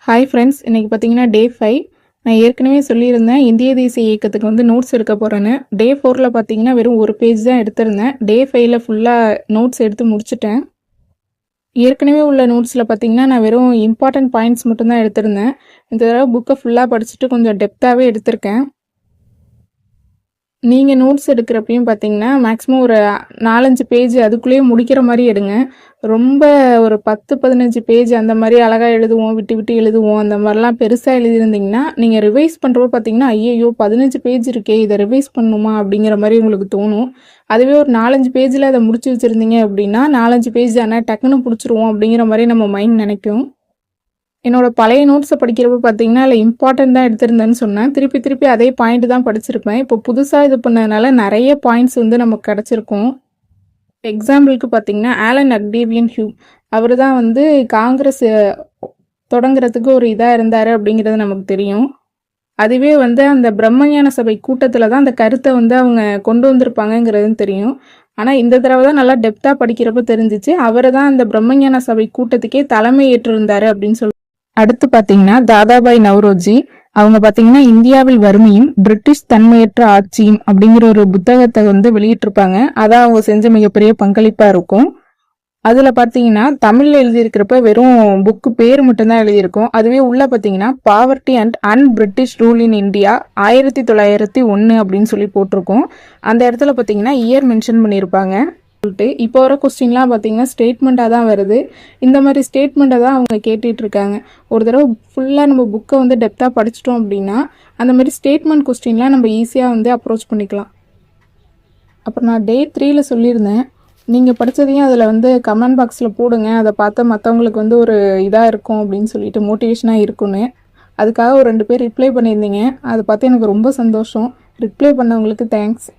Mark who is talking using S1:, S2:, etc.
S1: Hi friends, இன்றைக்கி பார்த்தீங்கன்னா டே 5. நான் ஏற்கனவே சொல்லியிருந்தேன் இந்திய தேசிய இயக்கத்துக்கு வந்து நோட்ஸ் எடுக்க போகிறேன்னு. டே 4ல் பார்த்தீங்கன்னா வெறும் ஒரு பேஜ் தான் எடுத்திருந்தேன். டே 5ல் ஃபுல்லாக நோட்ஸ் எடுத்து முடிச்சிட்டேன். ஏற்கனவே உள்ள நோட்ஸில் பார்த்தீங்கன்னா நான் வெறும் இம்பார்ட்டன்ட் பாயிண்ட்ஸ் மட்டும்தான் எடுத்திருந்தேன். இந்த தடவை புக்கை ஃபுல்லாக படிச்சுட்டு கொஞ்சம் டெப்த்தாகவே எடுத்திருக்கேன். நீங்கள் நோட்ஸ் எடுக்கிறப்பையும் பார்த்தீங்கன்னா மேக்ஸிமம் ஒரு 4-5 பேஜ் அதுக்குள்ளேயே முடிக்கிற மாதிரி எடுங்க. ரொம்ப ஒரு 10-15 பேஜ் அந்த மாதிரி அழகாக எழுதுவோம், விட்டு விட்டு எழுதுவோம், அந்த மாதிரிலாம் பெருசாக எழுதியிருந்தீங்கன்னா நீங்கள் ரிவைஸ் பண்ணுறப்போ பார்த்தீங்கன்னா ஐயோ 15 பேஜ் இருக்கே, இதை ரிவைஸ் பண்ணணுமா அப்படிங்கிற மாதிரி உங்களுக்கு தோணும். அதுவே ஒரு 4-5 பேஜில் அதை முடிச்சு வச்சுருந்தீங்க அப்படின்னா 4-5 பேஜ் தானே டக்குன்னு பிடிச்சிருவோம் அப்படிங்கிற மாதிரி நம்ம மைண்ட் நினைக்கும். என்னோட பழைய நோட்ஸை படிக்கிறப்ப பார்த்தீங்கன்னா அதில் இம்பார்ட்டன்ட் தான் எடுத்திருந்தேன்னு சொன்னேன். திருப்பி அதே பாயிண்ட் தான் படிச்சிருப்பேன். இப்போ புதுசாக இது பண்ணதுனால நிறைய பாயிண்ட்ஸ் வந்து நமக்கு கிடச்சிருக்கும். எக்ஸாம்பிளுக்கு பார்த்தீங்கன்னா ஆலன் அக்டேவியன் ஹியூம் அவர் தான் வந்து காங்கிரஸ் தொடங்குறதுக்கு ஒரு இதாக இருந்தார் அப்படிங்கிறது நமக்கு தெரியும். அதுவே வந்து அந்த பிரம்மஞான சபை கூட்டத்தில் தான் அந்த கருத்தை வந்து அவங்க கொண்டு வந்திருப்பாங்கங்கிறதுன்னு தெரியும். ஆனால் இந்த தடவை தான் நல்லா டெப்த்தாக படிக்கிறப்ப தெரிஞ்சிச்சு அவர் தான் அந்த பிரம்மஞான சபை கூட்டத்துக்கே தலைமை ஏற்றிருந்தார் அப்படின்னு சொல்லி. அடுத்து பார்த்தீங்கன்னா தாதாபாய் நவ்ரோஜி அவங்க பார்த்தீங்கன்னா இந்தியாவில் வறுமையும் பிரிட்டிஷ் தன்மையற்ற ஆட்சியும் அப்படிங்கிற ஒரு புத்தகத்தை வந்து வெளியிட்டிருப்பாங்க. அதான் அவங்க செஞ்ச மிகப்பெரிய பங்களிப்பாக இருக்கும். அதில் பார்த்தீங்கன்னா தமிழில் எழுதியிருக்கிறப்ப வெறும் புக்கு பேர் மட்டும்தான் எழுதியிருக்கும். அதுவே உள்ள பார்த்தீங்கன்னா poverty and British rule in India 1901 அப்படின்னு சொல்லி போட்டிருக்கோம். அந்த இடத்துல பார்த்தீங்கன்னா இயர் மென்ஷன் பண்ணியிருப்பாங்க. இப்போ வர கொஸ்டின்லாம் பார்த்தீங்கன்னா ஸ்டேட்மெண்ட்டாக தான் வருது. இந்த மாதிரி ஸ்டேட்மெண்ட்டை தான் அவங்க கேட்டுட்டு இருக்காங்க. ஒரு தடவை ஃபுல்லாக நம்ம புக்கை வந்து டெப்த்தாக படிச்சிட்டோம் அப்படின்னா அந்த மாதிரி ஸ்டேட்மெண்ட் கொஸ்டின்லாம் நம்ம ஈஸியாக வந்து அப்ரோச் பண்ணிக்கலாம். அப்புறம் நான் டே 3ல் சொல்லியிருந்தேன், நீங்கள் படித்ததையும் அதில் வந்து கமெண்ட் பாக்ஸில் போடுங்க, அதை பார்த்தா மற்றவங்களுக்கு வந்து ஒரு இதாக இருக்கும் அப்படின்னு சொல்லிட்டு மோட்டிவேஷனாக இருக்குன்னு. அதுக்காக ஒரு 2 பேர் ரிப்ளை பண்ணியிருந்தீங்க. அதை பார்த்து எனக்கு ரொம்ப சந்தோஷம். ரிப்ளை பண்ணவங்களுக்கு தேங்க்ஸ்.